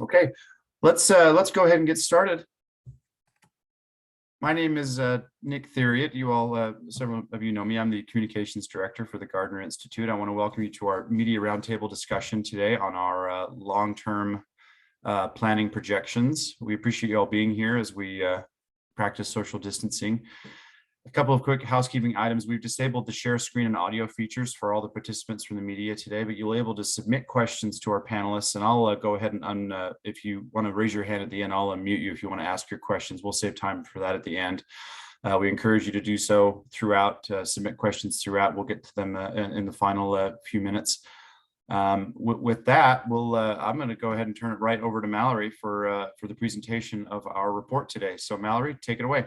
Okay, let's go ahead and get started. My name is Nick Theriot. You all, several of you know me. I'm the Communications Director for the Gardner Institute. I want to welcome you to our Media Roundtable discussion today on our long-term planning projections. We appreciate you all being here as we practice social distancing. A couple of quick housekeeping items. We've disabled the share screen and audio features for all the participants from the media today, but you'll be able to submit questions to our panelists, and I'll go ahead and if you want to raise your hand at the end, I'll unmute you if you want to ask your questions. We'll save time for that at the end. We encourage you to do so throughout, submit questions throughout. We'll get to them in the final few minutes. With that, I'm going to go ahead and turn it right over to Mallory for the presentation of our report today. So Mallory, take it away.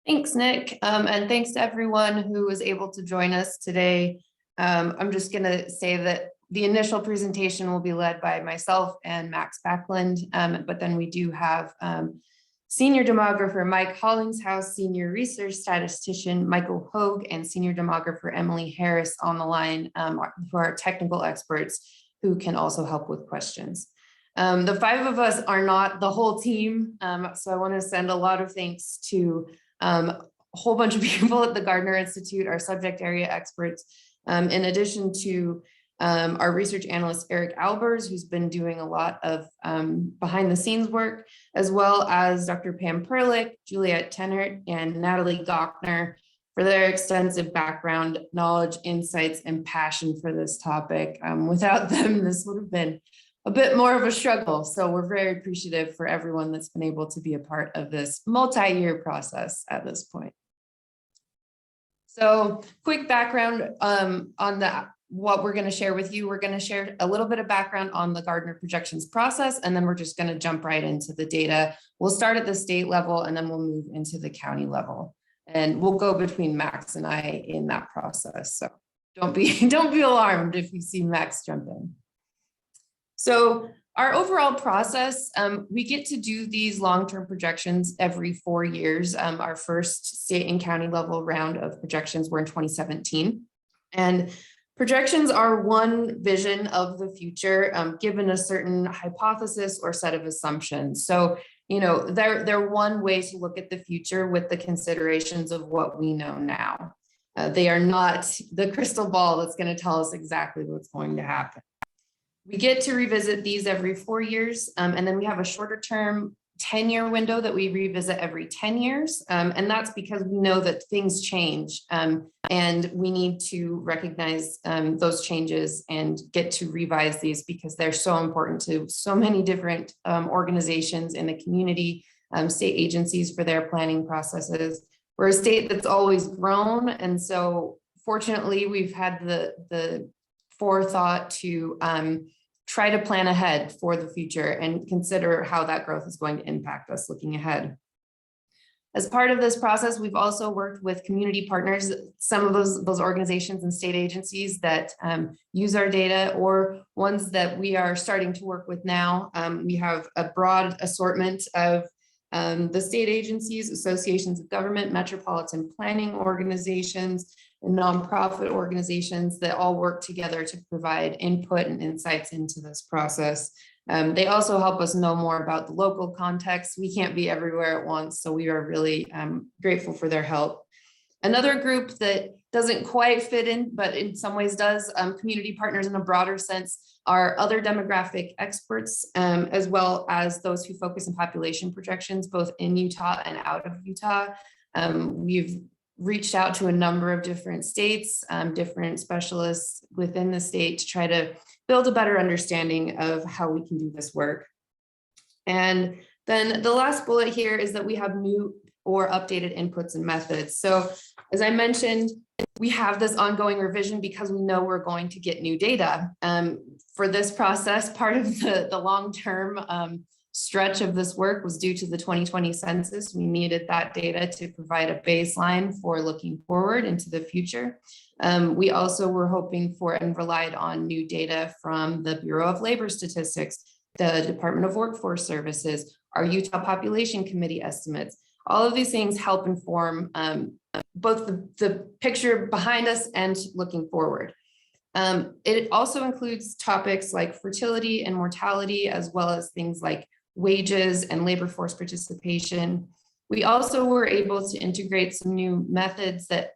Thanks, Nick, and thanks to everyone who was able to join us today. I'm just going to say that the initial presentation will be led by myself and Max Backlund, but then we do have Senior Demographer Mike Hollingshouse, Senior Research Statistician Michael Hogue, and Senior Demographer Emily Harris on the line for our technical experts who can also help with questions. The five of us are not the whole team, so I want to send a lot of thanks to a whole bunch of people at the Gardner Institute, our subject area experts, in addition to our research analyst, Eric Albers, who's been doing a lot of behind the scenes work, as well as Dr. Pam Perlich, Juliet Tennert, and Natalie Gochner for their extensive background, knowledge, insights, and passion for this topic. Without them, this would have been a bit more of a struggle. So we're very appreciative for everyone that's been able to be a part of this multi-year process at this point. So quick background on what we're going to share with you. We're going to share a little bit of background on the Gardner projections process, and then we're just going to jump right into the data. We'll start at the state level, and then we'll move into the county level. And we'll go between Max and I in that process. So don't be alarmed if you see Max jump in. So our overall process, we get to do these long-term projections every 4 years. Our first state and county level round of projections were in 2017. And projections are one vision of the future, given a certain hypothesis or set of assumptions. So, you know, they're one way to look at the future with the considerations of what we know now. They are not the crystal ball that's going to tell us exactly what's going to happen. We get to revisit these every 4 years, and then we have a shorter term 10-year window that we revisit every 10 years. And that's because we know that things change, and we need to recognize those changes and get to revise these because they're so important to so many different organizations in the community, state agencies for their planning processes. We're a state that's always grown. And so fortunately, we've had the forethought to try to plan ahead for the future and consider how that growth is going to impact us looking ahead. As part of this process, we've also worked with community partners, some of those organizations and state agencies that use our data, or ones that we are starting to work with now. We have a broad assortment of the state agencies, associations of government, metropolitan planning organizations, and nonprofit organizations that all work together to provide input and insights into this process. They also help us know more about the local context. We can't be everywhere at once, so we are really grateful for their help. Another group that doesn't quite fit in, but in some ways does, community partners in a broader sense, are other demographic experts, as well as those who focus on population projections, both in Utah and out of Utah. We've reached out to a number of different states, different specialists within the state to try to build a better understanding of how we can do this work. And then the last bullet here is that we have new or updated inputs and methods. So as I mentioned, we have this ongoing revision because we know we're going to get new data. For this process, part of the long-term stretch of this work was due to the 2020 census. We needed that data to provide a baseline for looking forward into the future. We also were hoping for and relied on new data from the Bureau of Labor Statistics, the Department of Workforce Services, our Utah Population Committee estimates. All of these things help inform both the picture behind us and looking forward. It also includes topics like fertility and mortality, as well as things like wages and labor force participation. We also were able to integrate some new methods that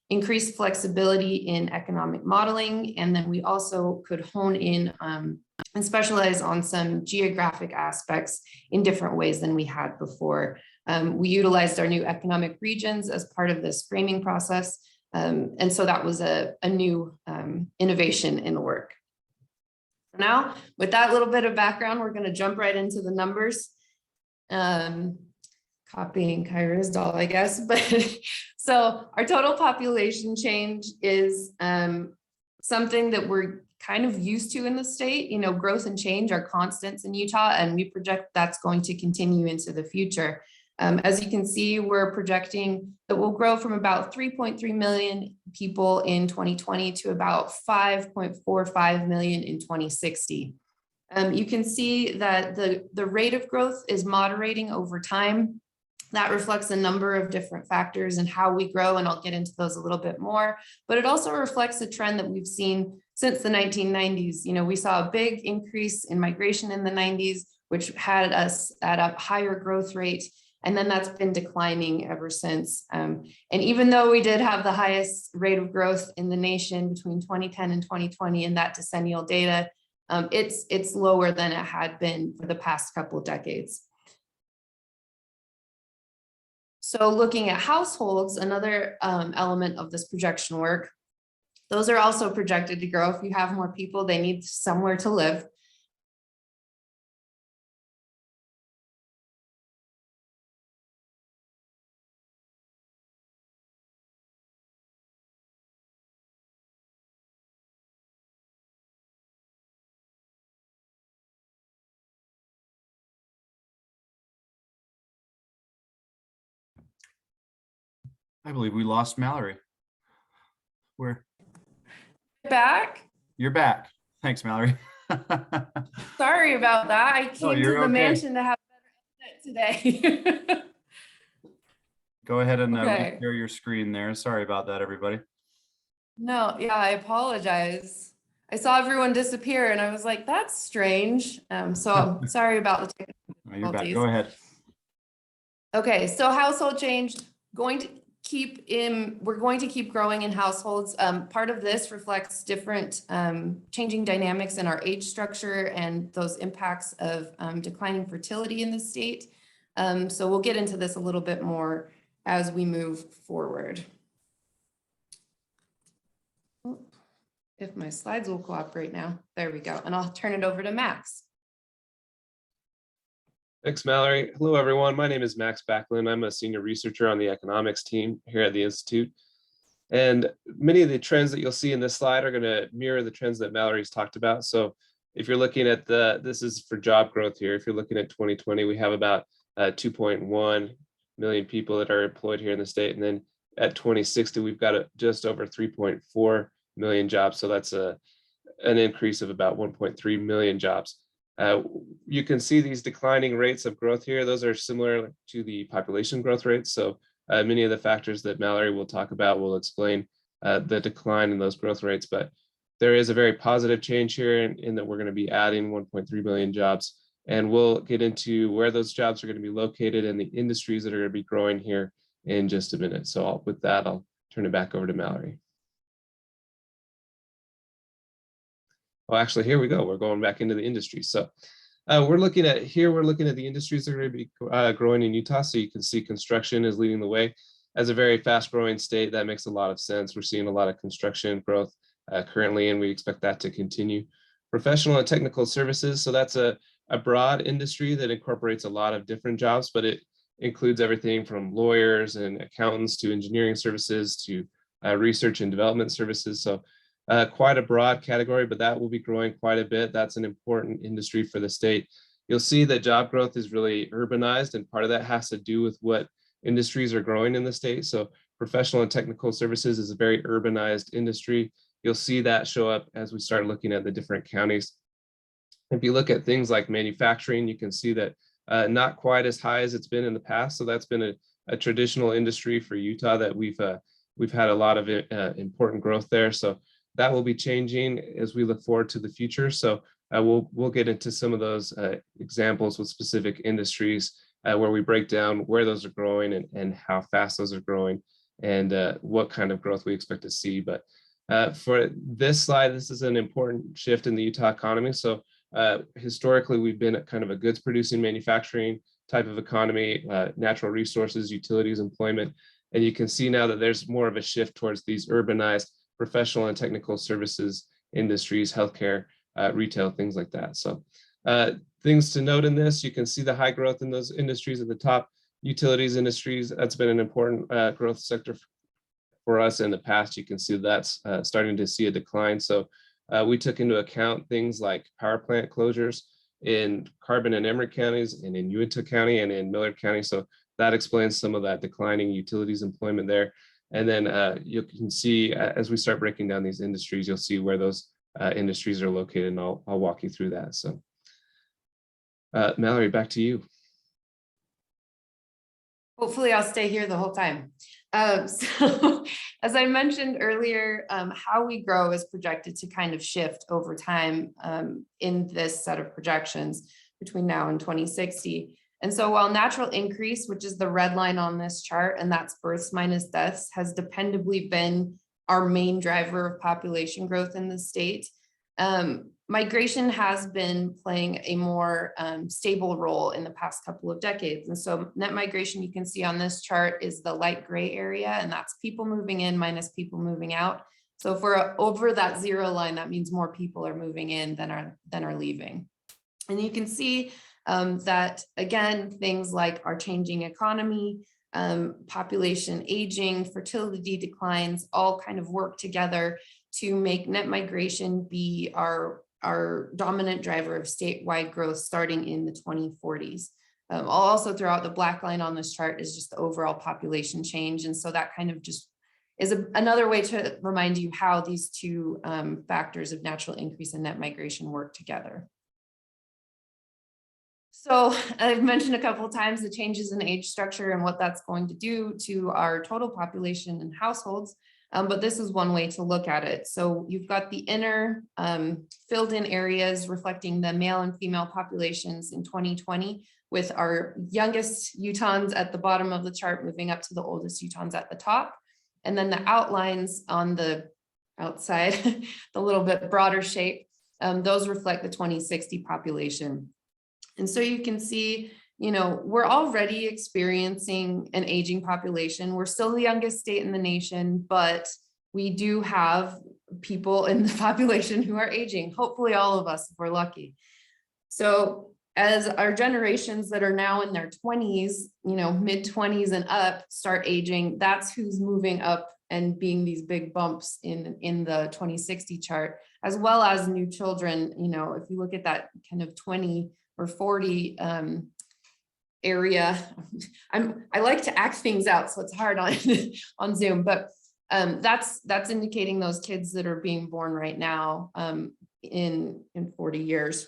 increase flexibility in economic modeling. And then we also could hone in and specialize on some geographic aspects in different ways than we had before. We utilized our new economic regions as part of this framing process. And so that was a new innovation in the work. Now, with that little bit of background, we're going to jump right into the numbers. Copying Kyra's doll, I guess. But so our total population change is something that we're kind of used to in the state. You know, growth and change are constants in Utah, and we project that's going to continue into the future. As you can see, we're projecting that we'll grow from about 3.3 million people in 2020 to about 5.45 million in 2060. You can see that the rate of growth is moderating over time. That reflects a number of different factors and how we grow, and I'll get into those a little bit more. But it also reflects a trend that we've seen since the 1990s. You know, we saw a big increase in migration in the 90s, which had us at a higher growth rate. And then that's been declining ever since. And even though we did have the highest rate of growth in the nation between 2010 and 2020 in that decennial data, it's lower than it had been for the past couple of decades. So looking at households, another element of this projection work, those are also projected to grow. If you have more people, they need somewhere to live. I believe we lost Mallory. Where? Back? You're back. Thanks, Mallory. Sorry about that. I came to the mansion to have better internet today. Go ahead and Okay. share your screen there. Sorry about that, everybody. No, yeah, I apologize. I saw everyone disappear and I was like, that's strange. So sorry about the technical difficulties. You're back. Go ahead. Okay, so household change, we're going to keep growing in households. Part of this reflects different changing dynamics in our age structure and those impacts of declining fertility in the state. So we'll get into this a little bit more as we move forward. If my slides will cooperate now. There we go. And I'll turn it over to Max. Thanks, Mallory. Hello, everyone. My name is Max Backlund. I'm a senior researcher on the economics team here at the Institute. And many of the trends that you'll see in this slide are going to mirror the trends that Mallory's talked about. So if you're looking at this is for job growth here. If you're looking at 2020, we have about 2.1 million people that are employed here in the state. And then at 2060, we've got just over 3.4 million jobs. So that's an increase of about 1.3 million jobs. You can see these declining rates of growth here. Those are similar to the population growth rates. So many of the factors that Mallory will talk about will explain the decline in those growth rates. But there is a very positive change here in that we're going to be adding 1.3 million jobs. And we'll get into where those jobs are going to be located and the industries that are going to be growing here in just a minute. So with that, I'll turn it back over to Mallory. Oh, actually, here we go. We're going back into the industry. So we're looking at the industries that are going to be growing in Utah. So you can see construction is leading the way. As a very fast growing state, that makes a lot of sense. We're seeing a lot of construction growth currently, and we expect that to continue. Professional and technical services. So that's a broad industry that incorporates a lot of different jobs, but it includes everything from lawyers and accountants to engineering services to research and development services. So quite a broad category, but that will be growing quite a bit. That's an important industry for the state. You'll see that job growth is really urbanized, and part of that has to do with what industries are growing in the state. So professional and technical services is a very urbanized industry. You'll see that show up as we start looking at the different counties. If you look at things like manufacturing, you can see that not quite as high as it's been in the past. So that's been a traditional industry for Utah that we've had a lot of important growth there. So that will be changing as we look forward to the future. So we'll get into some of those examples with specific industries where we break down where those are growing and how fast those are growing and what kind of growth we expect to see. But for this slide, this is an important shift in the Utah economy. So historically, we've been at kind of a goods producing manufacturing type of economy, natural resources, utilities, employment. And you can see now that there's more of a shift towards these urbanized professional and technical services industries, healthcare, retail, things like that. So things to note in this, you can see the high growth in those industries at the top. Utilities industries, that's been an important growth sector for us in the past. You can see that's starting to see a decline. So we took into account things like power plant closures in Carbon and Emery counties and in Uintah County and in Millard County. So that explains some of that declining utilities employment there. And then you can see as we start breaking down these industries, you'll see where those industries are located, and I'll walk you through that. So Mallory, back to you. Hopefully I'll stay here the whole time. So as I mentioned earlier, how we grow is projected to kind of shift over time in this set of projections between now and 2060. And so while natural increase, which is the red line on this chart, and that's births minus deaths, has dependably been our main driver of population growth in the state, migration has been playing a more stable role in the past couple of decades. And so net migration, you can see on this chart, is the light gray area, and that's people moving in minus people moving out. So if we're over that zero line, that means more people are moving in than are leaving. And you can see that, again, things like our changing economy, population aging, fertility declines, all kind of work together to make net migration be our dominant driver of statewide growth starting in the 2040s. Also throughout the black line on this chart is just the overall population change. And so that kind of just is another way to remind you how these two factors of natural increase and net migration work together. So I've mentioned a couple of times the changes in age structure and what that's going to do to our total population and households. But this is one way to look at it. So you've got the inner filled in areas reflecting the male and female populations in 2020, with our youngest Utahns at the bottom of the chart moving up to the oldest Utahns at the top. And then the outlines on the outside, the little bit broader shape, those reflect the 2060 population. And so you can see, you know, we're already experiencing an aging population. We're still the youngest state in the nation, but we do have people in the population who are aging, hopefully all of us if we're lucky. So as our generations that are now in their 20s, you know, mid 20s and up start aging, that's who's moving up and being these big bumps in the 2060 chart, as well as new children. You know, if you look at that kind of 20 or 40 area, I like to act things out, so it's hard on Zoom, but that's indicating those kids that are being born right now in 40 years.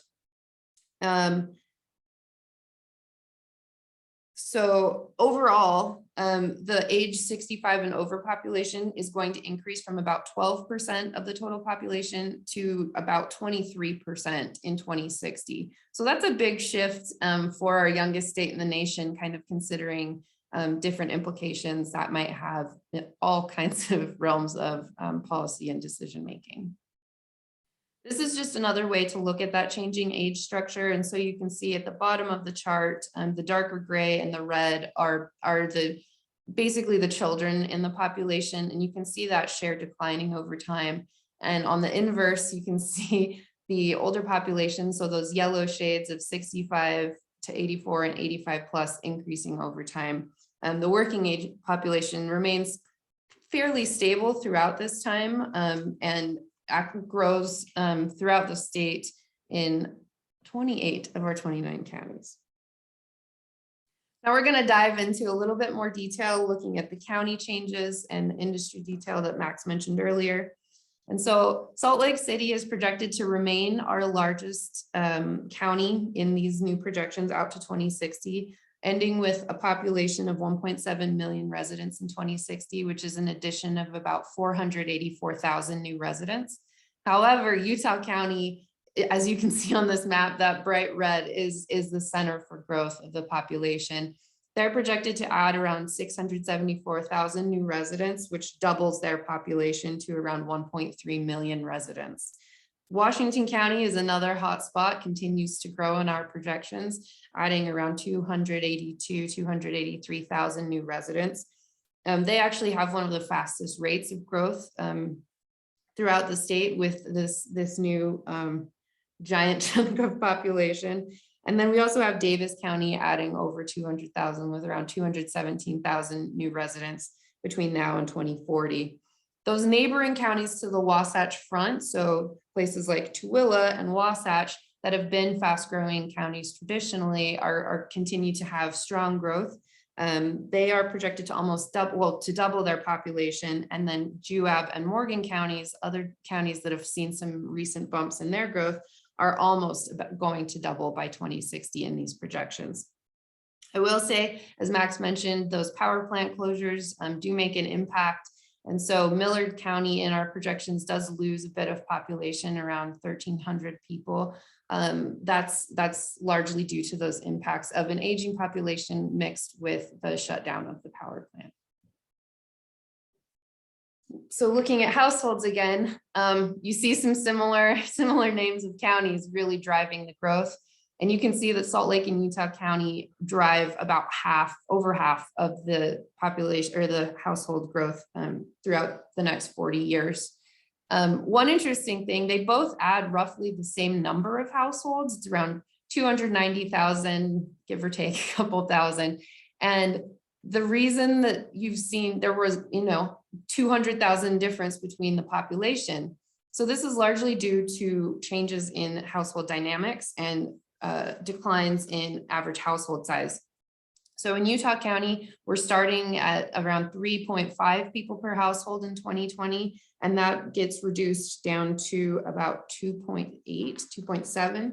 So overall, the age 65 and over population is going to increase from about 12% of the total population to about 23% in 2060. So that's a big shift for our youngest state in the nation, kind of considering different implications that might have in all kinds of realms of policy and decision making. This is just another way to look at that changing age structure. And so you can see at the bottom of the chart, the darker gray and the red are basically the children in the population. And you can see that share declining over time. And on the inverse, you can see the older population. So those yellow shades of 65 to 84 and 85 plus increasing over time. The working age population remains fairly stable throughout this time and grows throughout the state in 28 of our 29 counties. Now we're going to dive into a little bit more detail, looking at the county changes and industry detail that Max mentioned earlier. And so Salt Lake City is projected to remain our largest county in these new projections out to 2060. ending with a population of 1.7 million residents in 2060, which is an addition of about 484,000 new residents. However, Utah County, as you can see on this map, that bright red is the center for growth of the population. They're projected to add around 674,000 new residents, which doubles their population to around 1.3 million residents. Washington County is another hotspot, continues to grow in our projections, adding around 283,000 new residents. They actually have one of the fastest rates of growth throughout the state with this new giant chunk of population. And then we also have Davis County adding over 200,000 with around 217,000 new residents between now and 2040. Those neighboring counties to the Wasatch Front, so places like Tooele and Wasatch that have been fast growing counties traditionally are continue to have strong growth. They are projected to almost double their population. And then Juab and Morgan counties, other counties that have seen some recent bumps in their growth, are almost going to double by 2060 in these projections. I will say, as Max mentioned, those power plant closures do make an impact. And so Millard County in our projections does lose a bit of population, around 1,300 people. That's largely due to those impacts of an aging population mixed with the shutdown of the power plant. So looking at households again, you see some similar names of counties really driving the growth. And you can see that Salt Lake and Utah County drive about over half of the population or the household growth throughout the next 40 years. One interesting thing, they both add roughly the same number of households. It's around 290,000, give or take a couple thousand. And the reason that you've seen there was, 200,000 difference between the population. So this is largely due to changes in household dynamics and declines in average household size. So in Utah County, we're starting at around 3.5 people per household in 2020, and that gets reduced down to about 2.8, 2.7.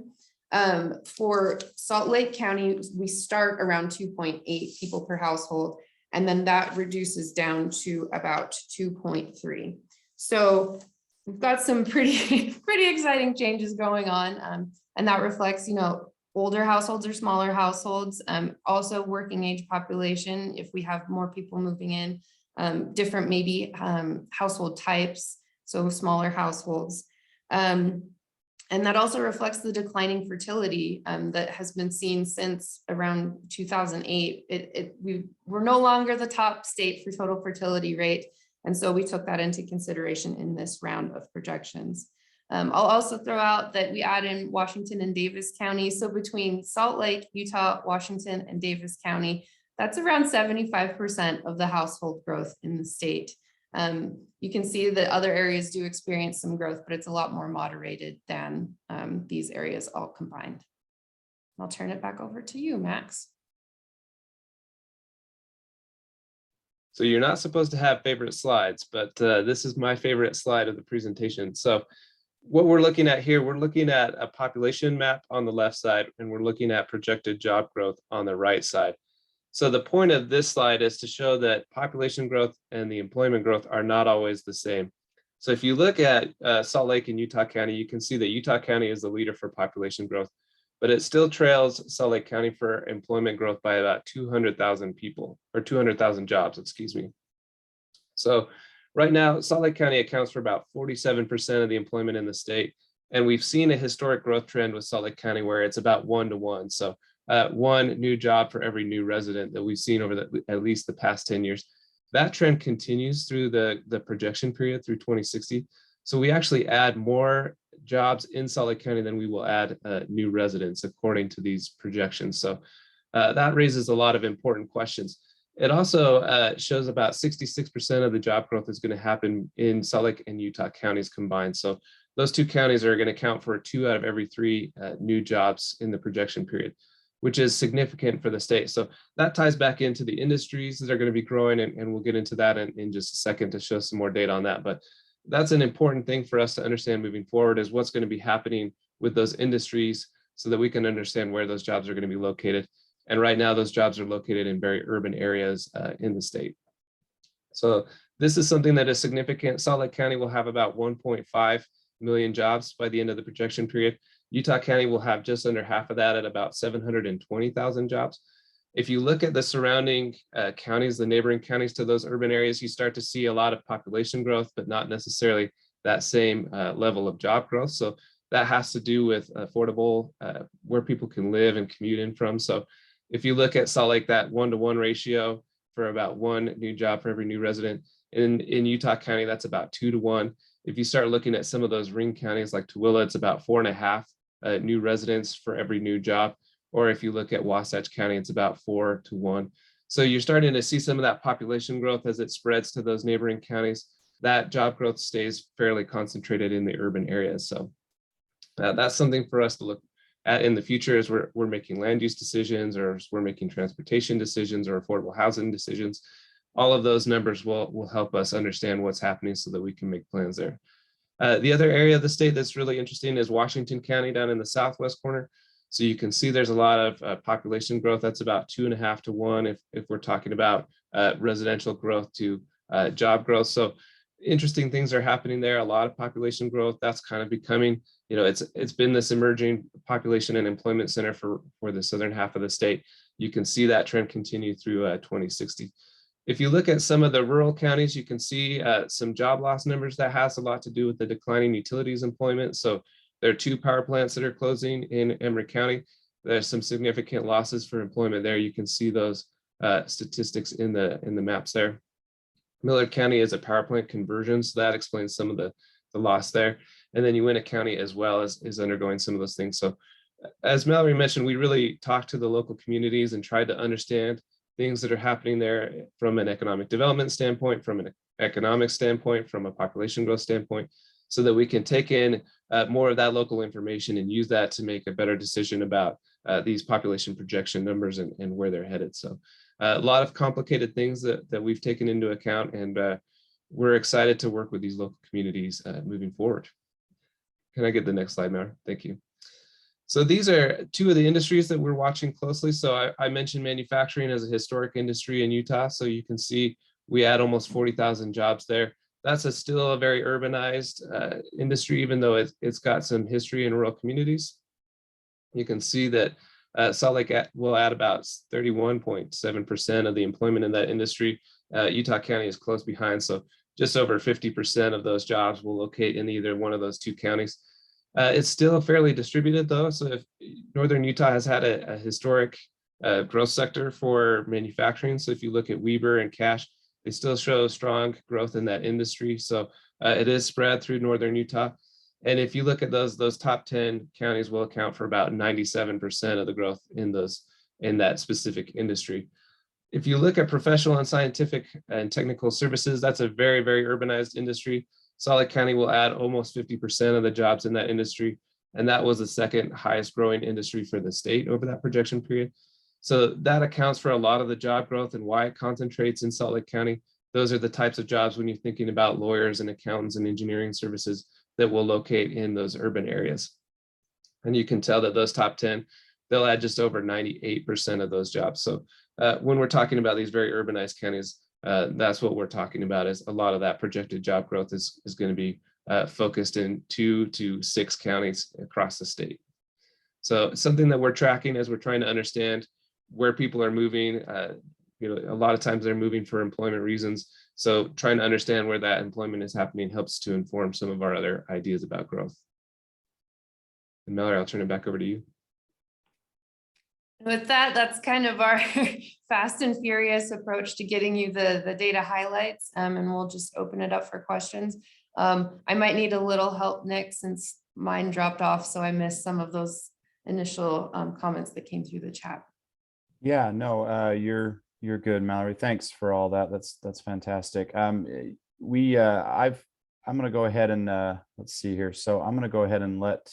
For Salt Lake County, we start around 2.8 people per household, and then that reduces down to about 2.3. So we've got some pretty exciting changes going on, and that reflects, older households or smaller households, also working age population. If we have more people moving in, different maybe household types, so smaller households. And that also reflects the declining fertility that has been seen since around 2008. We're no longer the top state for total fertility rate. And so we took that into consideration in this round of projections. I'll also throw out that we add in Washington and Davis County. So between Salt Lake, Utah, Washington, and Davis County, that's around 75% of the household growth in the state. You can see that other areas do experience some growth, but it's a lot more moderated than these areas all combined. I'll turn it back over to you, Max. So you're not supposed to have favorite slides, but this is my favorite slide of the presentation. So what we're looking at here, we're looking at a population map on the left side, and we're looking at projected job growth on the right side. So the point of this slide is to show that population growth and the employment growth are not always the same. So if you look at Salt Lake and Utah County, you can see that Utah County is the leader for population growth, but it still trails Salt Lake County for employment growth by about 200,000 people, or 200,000 jobs, excuse me. So right now, Salt Lake County accounts for about 47% of the employment in the state. And we've seen a historic growth trend with Salt Lake County where it's about 1 to 1. So one new job for every new resident that we've seen over at least the past 10 years. That trend continues through the projection period through 2060. So we actually add more jobs in Salt Lake County than we will add new residents according to these projections. So that raises a lot of important questions. It also shows about 66% of the job growth is going to happen in Salt Lake and Utah counties combined. So those two counties are going to count for 2 out of every 3 new jobs in the projection period, which is significant for the state. So that ties back into the industries that are going to be growing, and we'll get into that in just a second to show some more data on that. But that's an important thing for us to understand moving forward, is what's going to be happening with those industries so that we can understand where those jobs are going to be located. And right now, those jobs are located in very urban areas in the state. So this is something that is significant. Salt Lake County will have about 1.5 million jobs by the end of the projection period. Utah County will have just under half of that at about 720,000 jobs. If you look at the surrounding counties, the neighboring counties to those urban areas, you start to see a lot of population growth, but not necessarily that same level of job growth. So that has to do with affordable, where people can live and commute in from. So if you look at Salt Lake, that 1-to-1 ratio for about one new job for every new resident. In Utah County, that's about 2-to-1. If you start looking at some of those ring counties like Tooele, it's about 4.5 new residents for every new job. Or if you look at Wasatch County, it's about 4-to-1. So you're starting to see some of that population growth as it spreads to those neighboring counties. That job growth stays fairly concentrated in the urban areas. So that's something for us to look at in the future as we're making land use decisions, or as we're making transportation decisions or affordable housing decisions. All of those numbers will help us understand what's happening so that we can make plans there. The other area of the state that's really interesting is Washington County down in the southwest corner. So you can see there's a lot of population growth. That's about 2.5-to-1 if we're talking about residential growth to job growth. So interesting things are happening there. A lot of population growth. That's kind of becoming, it's been this emerging population and employment center for the southern half of the state. You can see that trend continue through 2060. If you look at some of the rural counties, you can see some job loss numbers. That has a lot to do with the declining utilities employment. So there are 2 power plants that are closing in Emory County. There's some significant losses for employment there. You can see those statistics in the maps there. Millard County is a power plant conversion, so that explains some of the loss there. And then Uinta County as well is undergoing some of those things. So as Mallory mentioned, we really talked to the local communities and tried to understand things that are happening there from an economic development standpoint, from an economic standpoint, from a population growth standpoint, so that we can take in more of that local information and use that to make a better decision about these population projection numbers and where they're headed. So a lot of complicated things that we've taken into account, and we're excited to work with these local communities moving forward. Can I get the next slide, Mara? Thank you. So these are 2 of the industries that we're watching closely. So I mentioned manufacturing as a historic industry in Utah. So you can see we add almost 40,000 jobs there. That's still a very urbanized industry, even though it's got some history in rural communities. You can see that Salt Lake will add about 31.7% of the employment in that industry. Utah County is close behind, so just over 50% of those jobs will locate in either one of those 2 counties. It's still fairly distributed though. So if Northern Utah has had a historic growth sector for manufacturing. So if you look at Weber and Cache, they still show strong growth in that industry. So it is spread through Northern Utah. And if you look at those top 10 counties will account for about 97% of the growth in that specific industry. If you look at professional and scientific and technical services, that's a very, very urbanized industry. Salt Lake County will add almost 50% of the jobs in that industry. And that was the second highest growing industry for the state over that projection period. So that accounts for a lot of the job growth and why it concentrates in Salt Lake County. Those are the types of jobs when you're thinking about lawyers and accountants and engineering services that will locate in those urban areas. And you can tell that those top 10, they'll add just over 98% of those jobs. So when we're talking about these very urbanized counties, that's what we're talking about, is a lot of that projected job growth is going to be focused in 2 to 6 counties across the state. So something that we're tracking as we're trying to understand where people are moving. A lot of times they're moving for employment reasons. So trying to understand where that employment is happening helps to inform some of our other ideas about growth. And Mallory, I'll turn it back over to you. With that, that's kind of our fast and furious approach to getting you the data highlights, and we'll just open it up for questions. I might need a little help, Nick, since mine dropped off, so I missed some of those initial comments that came through the chat. Yeah, no, you're good, Mallory. Thanks for all that. That's fantastic. I'm going to go ahead and let's see here. So I'm going to go ahead and let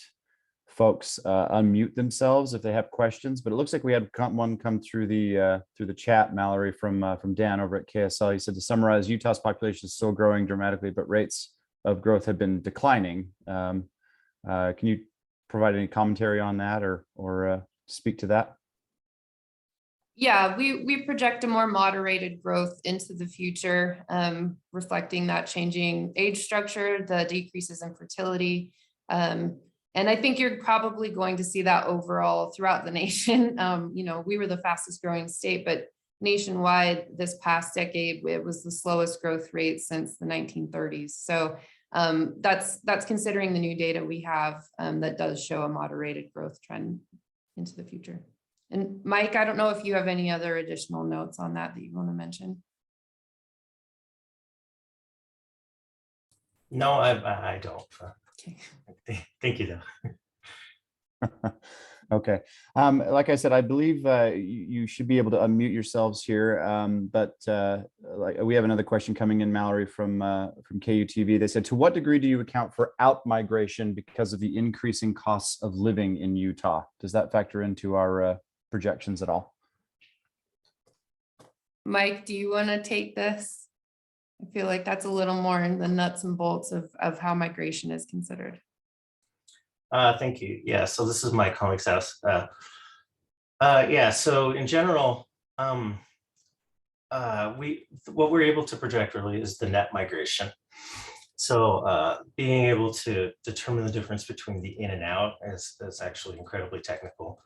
folks unmute themselves if they have questions. But it looks like we had one come through the chat, Mallory, from Dan over at KSL. He said, to summarize, Utah's population is still growing dramatically, but rates of growth have been declining. Can you provide any commentary on that or speak to that? Yeah, we project a more moderated growth into the future, reflecting that changing age structure, the decreases in fertility. And I think you're probably going to see that overall throughout the nation. We were the fastest growing state, but nationwide this past decade, it was the slowest growth rate since the 1930s. So that's considering the new data we have that does show a moderated growth trend into the future. And Mike, I don't know if you have any other additional notes on that you want to mention. No, I don't. Okay. Thank you, though. Okay. Like I said, I believe you should be able to unmute yourselves here. Like we have another question coming in, Mallory, from KUTV. They said, to what degree do you account for out-migration because of the increasing costs of living in Utah? Does that factor into our projections at all? Mike, do you want to take this? I feel like that's a little more in the nuts and bolts of how migration is considered. Thank you. Yeah, so this is my colleague's house. Yeah, so in general, what we're able to project really is the net migration. So being able to determine the difference between the in and out is actually incredibly technical,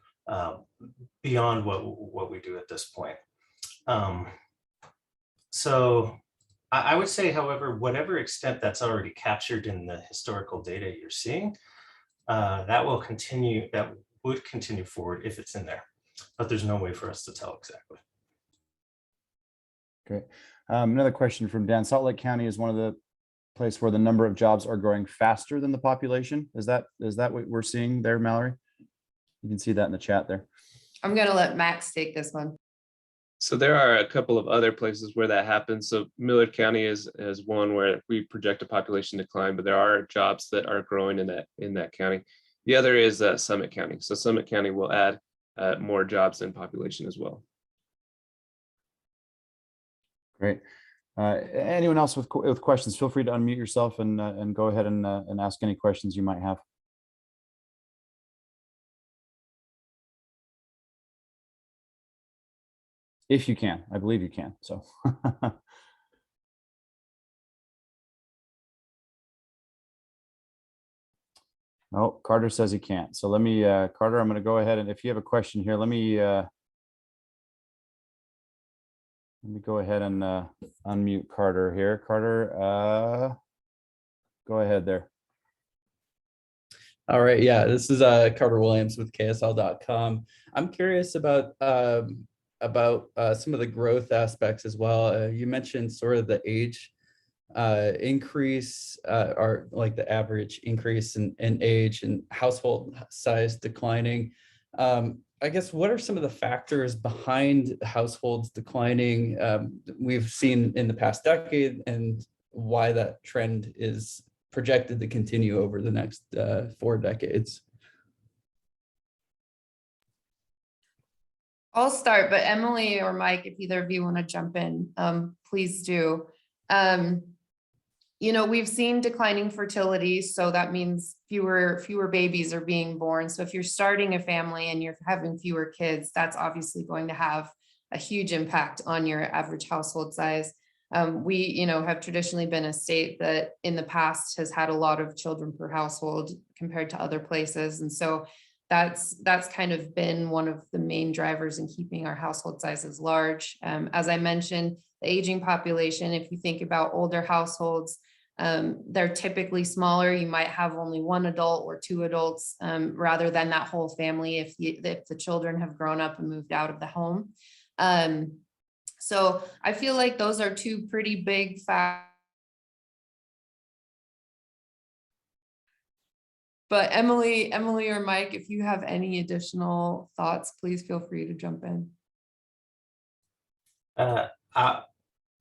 beyond what we do at this point. So I would say, however, whatever extent that's already captured in the historical data you're seeing, that would continue forward if it's in there, but there's no way for us to tell exactly. Great. Another question from Dan. Salt Lake County is one of the places where the number of jobs are growing faster than the population. Is that what we're seeing there, Mallory? You can see that in the chat there. I'm going to let Max take this one. So there are a couple of other places where that happens. So Millard County is one where we project a population decline, but there are jobs that are growing in that county. The other is Summit County. So Summit County will add more jobs and population as well. Great. Anyone else with questions? Feel free to unmute yourself and go ahead and ask any questions you might have. If you can, I believe you can. So. Oh, Carter says he can't. So let me, Carter, I'm going to go ahead, and if you have a question here, let me go ahead and unmute Carter here. Carter, go ahead there. All right, yeah, this is Carter Williams with KSL.com. I'm curious about some of the growth aspects as well. You mentioned sort of the age increase, or like the average increase in age and household size declining. I guess, what are some of the factors behind households declining we've seen in the past decade, and why that trend is projected to continue over the next 4 decades? I'll start, but Emily or Mike, if either of you want to jump in, please do. We've seen declining fertility, so that means fewer babies are being born. So if you're starting a family and you're having fewer kids, that's obviously going to have a huge impact on your average household size. We, have traditionally been a state that in the past has had a lot of children per household compared to other places. And so that's kind of been one of the main drivers in keeping our household sizes large. As I mentioned, the aging population, if you think about older households, they're typically smaller. You might have only 1 adult or 2 adults rather than that whole family if the children have grown up and moved out of the home. So I feel like those are 2 pretty big factors. But Emily or Mike, if you have any additional thoughts, please feel free to jump in.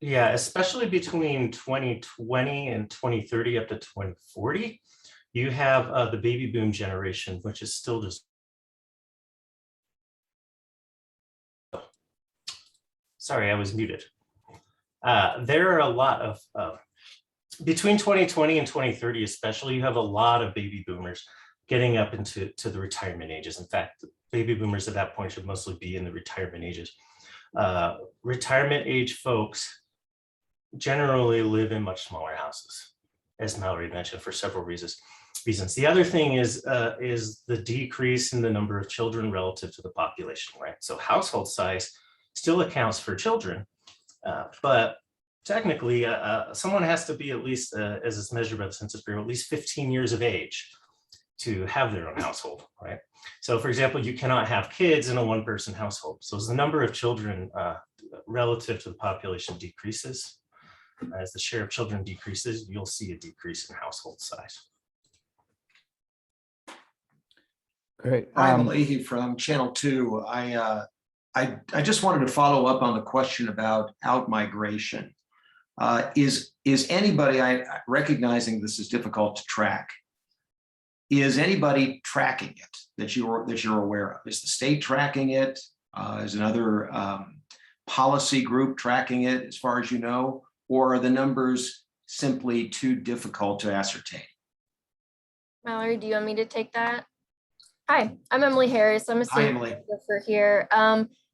Yeah, especially between 2020 and 2030 up to 2040, you have the baby boom generation, which is still just. Sorry, I was muted. There are a lot of, between 2020 and 2030 especially, you have a lot of baby boomers getting up into the retirement ages. In fact, baby boomers at that point should mostly be in the retirement ages. retirement age folks generally live in much smaller houses, as Mallory mentioned, for several reasons. The other thing is the decrease in the number of children relative to the population, right? So household size still accounts for children, but technically someone has to be at least, as is measured by the Census Bureau, at least 15 years of age to have their own household, right? So for example, you cannot have kids in a one-person household. So as the number of children relative to the population decreases, as the share of children decreases, you'll see a decrease in household size. Great. Brian Leahy from Channel 2. I just wanted to follow up on the question about out-migration. Is anybody, recognizing this is difficult to track, is anybody tracking it that you're aware of? Is the state tracking it? Is another policy group tracking it, as far as you know? Or are the numbers simply too difficult to ascertain? Mallory, do you want me to take that? Hi, I'm Emily Harris. I'm a state for here.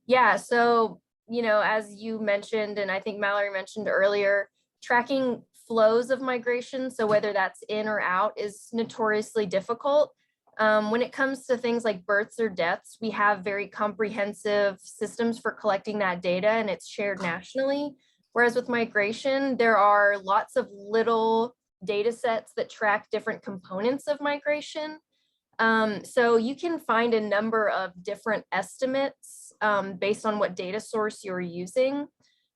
Yeah, so, you know, as you mentioned, and I think Mallory mentioned earlier, tracking flows of migration, so whether that's in or out, is notoriously difficult. When it comes to things like births or deaths, we have very comprehensive systems for collecting that data, and it's shared nationally. Whereas with migration, there are lots of little data sets that track different components of migration. So you can find a number of different estimates based on what data source you're using.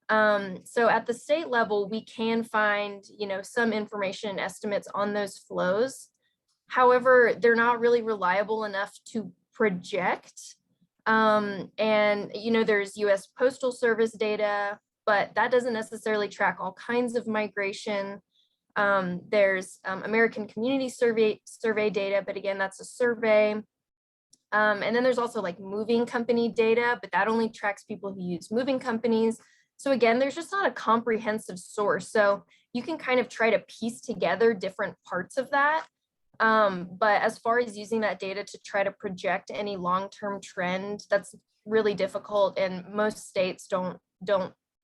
So at the state level, we can find, you know, some information and estimates on those flows. However, they're not really reliable enough to project. And, you know, there's US Postal Service data, but that doesn't necessarily track all kinds of migration. There's American Community Survey data, but again, that's a survey. And then there's also like moving company data, but that only tracks people who use moving companies. So again, there's just not a comprehensive source. So you can kind of try to piece together different parts of that. But as far as using that data to try to project any long-term trend, that's really difficult. And most states don't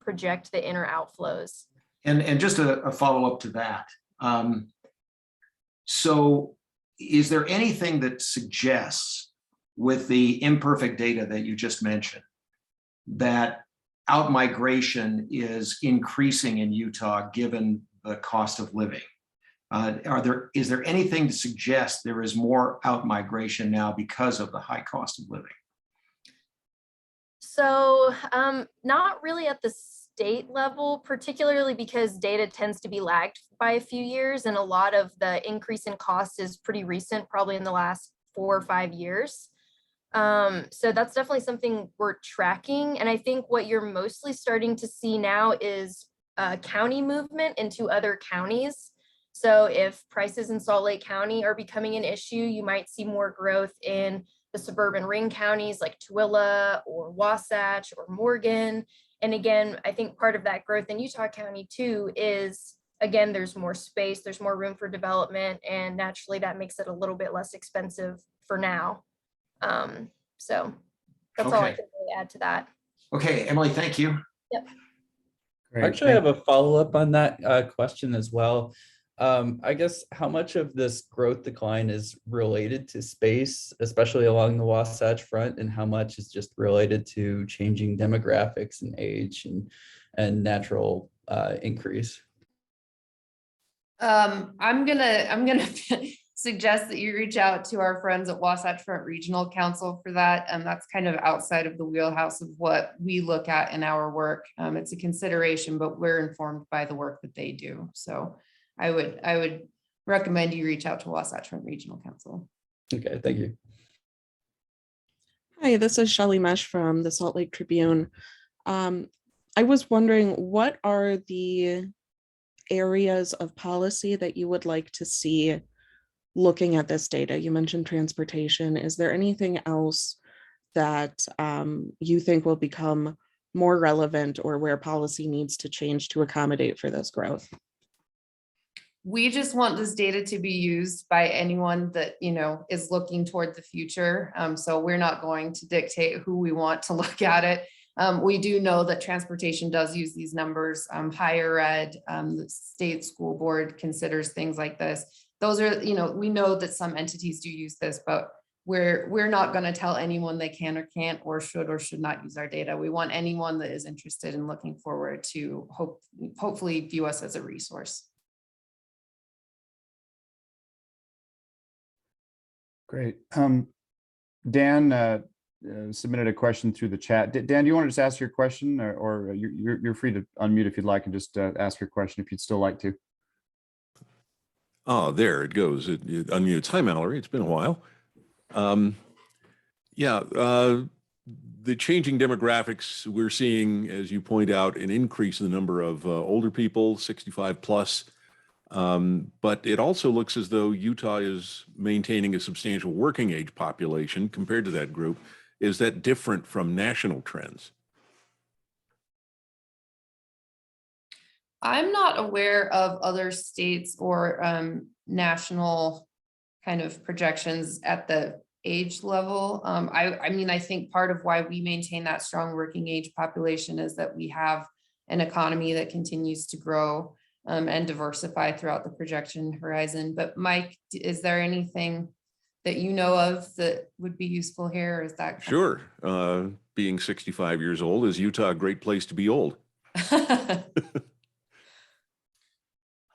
project the in or outflows. And just a follow-up to that. So is there anything that suggests, with the imperfect data that you just mentioned, that out-migration is increasing in Utah given the cost of living? Is there anything to suggest there is more out-migration now because of the high cost of living? So not really at the state level, particularly because data tends to be lagged by a few years, and a lot of the increase in cost is pretty recent, probably in the last 4 or 5 years. So that's definitely something we're tracking. And I think what you're mostly starting to see now is county movement into other counties. So if prices in Salt Lake County are becoming an issue, you might see more growth in the suburban ring counties like Tooele or Wasatch or Morgan. And again, I think part of that growth in Utah County too is, again, there's more space, there's more room for development, and naturally that makes it a little bit less expensive for now. So that's all I can really add to that. Okay, Emily, thank you. Yep. Great. Actually, I have a follow-up on that question as well. I guess how much of this growth decline is related to space, especially along the Wasatch Front, and how much is just related to changing demographics and age and natural increase? I'm gonna suggest that you reach out to our friends at Wasatch Front Regional Council for that. That's kind of outside of the wheelhouse of what we look at in our work. It's a consideration, but we're informed by the work that they do. So I would recommend you reach out to Wasatch Front Regional Council. Okay, thank you. Hi, this is Shelly Mesh from the Salt Lake Tribune. I was wondering, what are the areas of policy that you would like to see looking at this data? You mentioned transportation. Is there anything else that you think will become more relevant, or where policy needs to change to accommodate for this growth? We just want this data to be used by anyone that, you know, is looking toward the future. So we're not going to dictate who we want to look at it. We do know that transportation does use these numbers. Higher ed, the state school board considers things like this. Those are, we know that some entities do use this, but we're not going to tell anyone they can or can't or should not use our data. We want anyone that is interested in looking forward to hopefully view us as a resource. Great. Dan submitted a question through the chat. Dan, do you want to just ask your question, or you're free to unmute if you'd like and just ask your question if you'd still like to. Oh, there it goes. It unmutes. Hi, Mallory. It's been a while. The changing demographics, we're seeing, as you point out, an increase in the number of older people, 65 plus. But it also looks as though Utah is maintaining a substantial working age population compared to that group. Is that different from national trends? I'm not aware of other states or national kind of projections at the age level. I mean, I think part of why we maintain that strong working age population is that we have an economy that continues to grow and diversify throughout the projection horizon. But Mike, is there anything that you know of that would be useful here? Or is that Sure. Being 65 years old, is Utah a great place to be old?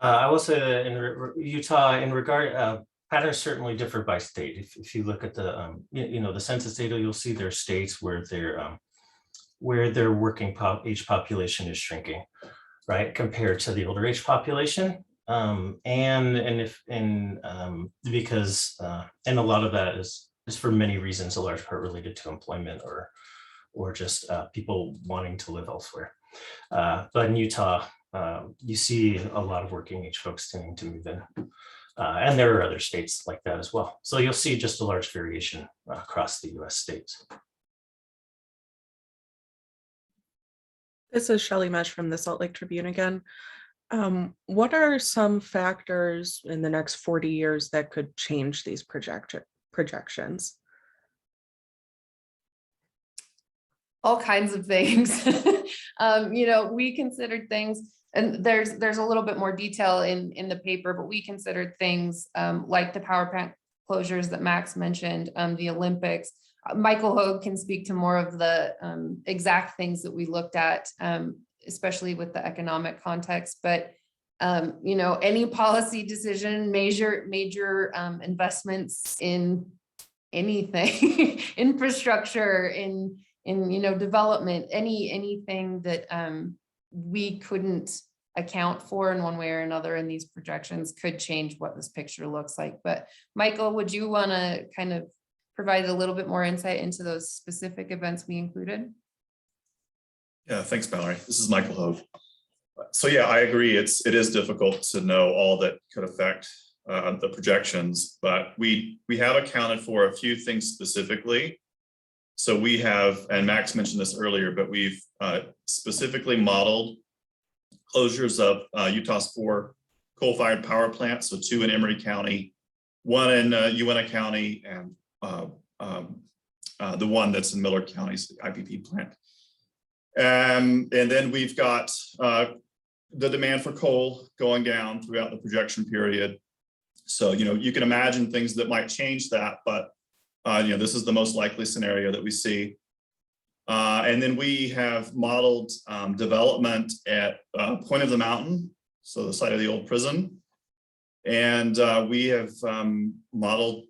I will say that in Utah, in regard, patterns certainly differ by state. If you look at the, the census data, you'll see there are states where their working age population is shrinking, right, compared to the older age population. Because a lot of that is for many reasons, a large part related to employment or just people wanting to live elsewhere. But in Utah, you see a lot of working age folks tending to move in. And there are other states like that as well. So you'll see just a large variation across the US states. This is Shelley Mesh from the Salt Lake Tribune again. What are some factors in the next 40 years that could change these projections? All kinds of things. We considered things, and there's a little bit more detail in the paper, but we considered things like the power plant closures that Max mentioned, the Olympics. Michael Hogue can speak to more of the exact things that we looked at, especially with the economic context. But any policy decision, major investments in anything, infrastructure, in development, anything that we couldn't account for in one way or another in these projections could change what this picture looks like. But Michael, would you want to kind of provide a little bit more insight into those specific events we included? Yeah, thanks, Mallory. This is Michael Hove. So yeah, I agree. It is difficult to know all that could affect the projections, but we have accounted for a few things specifically. So we have, and Max mentioned this earlier, but we've specifically modeled closures of Utah's 4 coal-fired power plants, so 2 in Emery County, 1 in Uinta County, and the one that's in Miller County's the IPP plant. And then we've got the demand for coal going down throughout the projection period. So, you can imagine things that might change that, but this is the most likely scenario that we see. And then we have modeled development at Point of the Mountain, so the site of the old prison. And we have modeled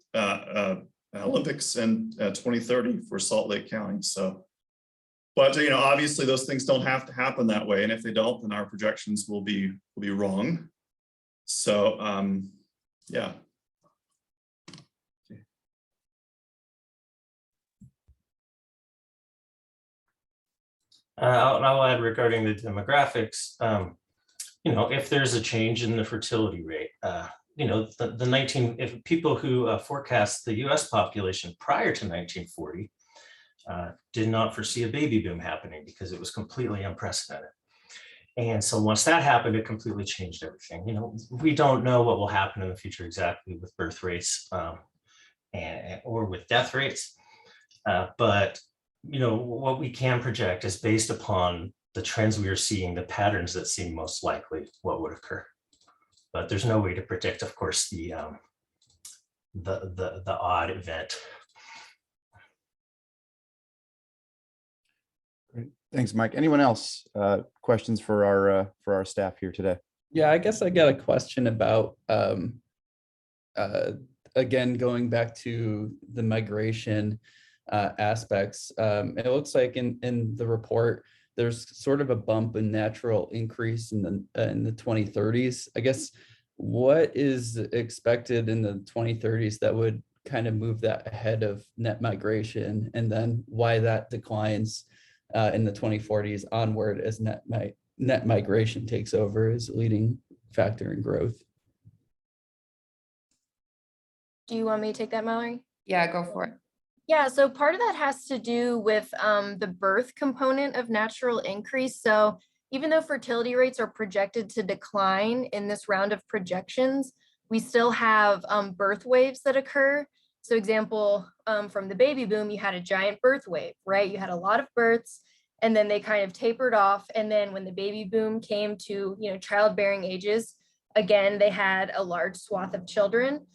Olympics in 2030 for Salt Lake County. So, but obviously those things don't have to happen that way, and if they don't, then our projections will be wrong. So yeah. I'll add regarding the demographics, if there's a change in the fertility rate, if people who forecast the US population prior to 1940 did not foresee a baby boom happening because it was completely unprecedented. And so once that happened, it completely changed everything. We don't know what will happen in the future exactly with birth rates or with death rates, but what we can project is based upon the trends we are seeing, the patterns that seem most likely what would occur. But there's no way to predict, of course, the odd event. Great. Thanks, Mike. Anyone else questions for our staff here today? Yeah, I guess I got a question about again, going back to the migration aspects. It looks like in the report there's sort of a bump in natural increase in the 2030s. I guess what is expected in the 2030s that would kind of move that ahead of net migration, and then why that declines in the 2040s onward as net migration takes over as a leading factor in growth? Do you want me to take that, Mallory? Yeah, go for it. Yeah, so part of that has to do with the birth component of natural increase. So even though fertility rates are projected to decline in this round of projections, we still have birth waves that occur. So example, from the baby boom, you had a giant birth wave, right? You had a lot of births, and then they kind of tapered off. And then when the baby boom came to, childbearing ages, again, they had a large swath of children.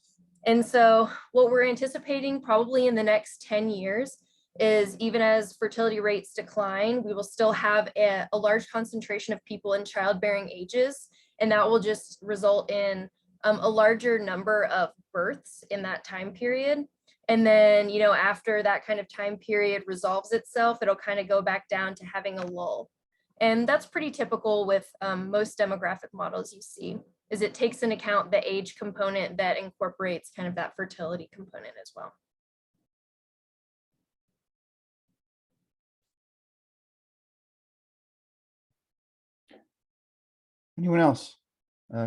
And so what we're anticipating probably in the next 10 years is, even as fertility rates decline, we will still have a large concentration of people in childbearing ages. And that will just result in a larger number of births in that time period. And then, after that kind of time period resolves itself, it'll kind of go back down to having a lull. And that's pretty typical with most demographic models you see, is it takes into account the age component that incorporates kind of that fertility component as well. Anyone else?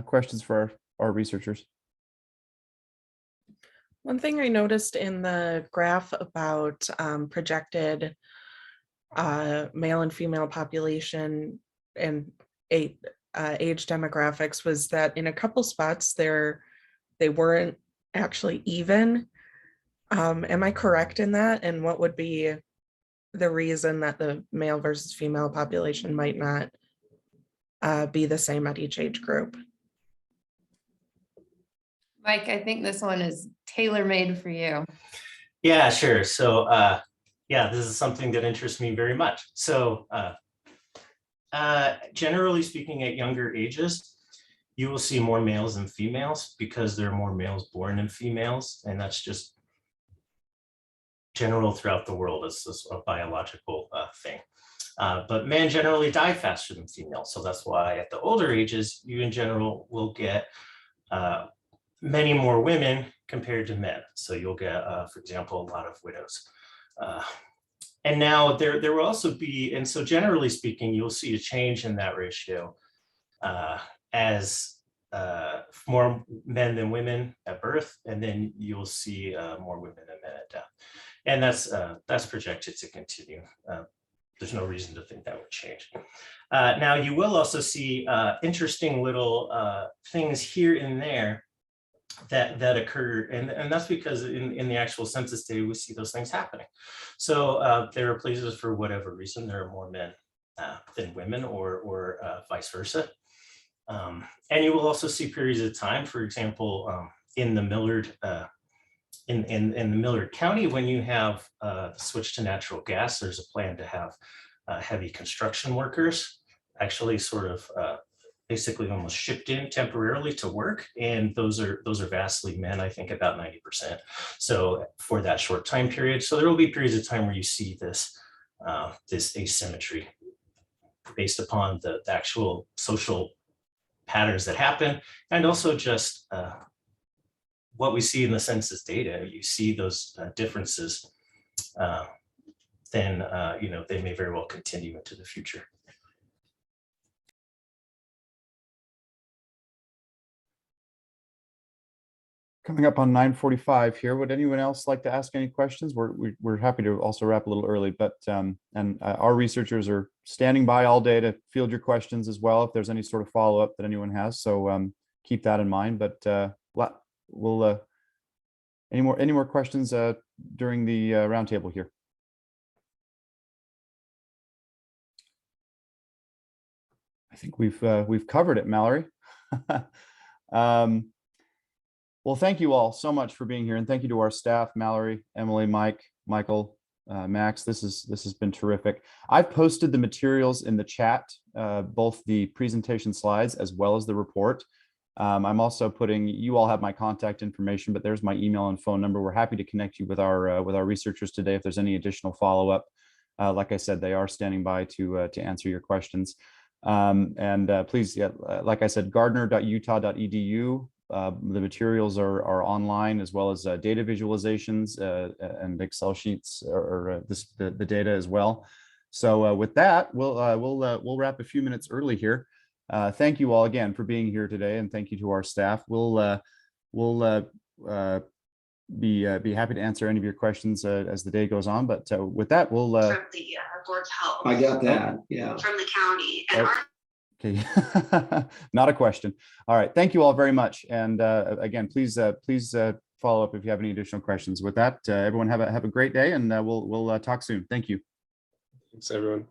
Questions for our researchers? One thing I noticed in the graph about projected male and female population and age demographics was that in a couple spots they weren't actually even. Am I correct in that? And what would be the reason that the male versus female population might not be the same at each age group? Mike, I think this one is tailor-made for you. Yeah, sure. So yeah, this is something that interests me very much. So generally speaking, at younger ages, you will see more males than females because there are more males born than females. And that's just general throughout the world. It's a biological thing. But men generally die faster than females. So that's why at the older ages, you in general will get many more women compared to men. So you'll get, for example, a lot of widows. And now there will also be, and so generally speaking, you'll see a change in that ratio as more men than women at birth, and then you'll see more women than men at death. And that's projected to continue. There's no reason to think that would change. Now you will also see interesting little things here and there that occur, and that's because in the actual census data we see those things happening. So there are places, for whatever reason, there are more men than women, or vice versa. And you will also see periods of time, for example, in the Millard in the Millard County, when you have the switch to natural gas, there's a plan to have heavy construction workers actually sort of basically almost shipped in temporarily to work, and those are vastly men, I think about 90%. So for that short time period, so there will be periods of time where you see this this asymmetry based upon the actual social patterns that happen, and also just what we see in the census data. You see those differences, then they may very well continue into the future. Coming up on 9:45 here. Would anyone else like to ask any questions? We're happy to also wrap a little early, but our researchers are standing by all day to field your questions as well, if there's any sort of follow-up that anyone has. So keep that in mind. But we'll any more questions during the roundtable here? think we've covered it, Mallory. Well, thank you all so much for being here, and thank you to our staff, Mallory, Emily, Mike, Michael, Max. This has been terrific. I've posted the materials in the chat, both the presentation slides as well as the report. I'm also putting, you all have my contact information, but there's my email and phone number. We're happy to connect you with our researchers today if there's any additional follow-up. Like I said, they are standing by to answer your questions. Please, yeah, like I said, gardner.utah.edu. The materials are online, as well as data visualizations and Excel sheets, or the data as well. So with that, we'll wrap a few minutes early here. Thank you all again for being here today, and thank you to our staff. We'll be happy to answer any of your questions as the day goes on. But with that, we'll from the Board of Health. I got that, yeah. From the county. And okay. Not a question. All right, thank you all very much. And again, please follow up if you have any additional questions. With that, everyone have a great day, and we'll talk soon. Thank you. Thanks, everyone.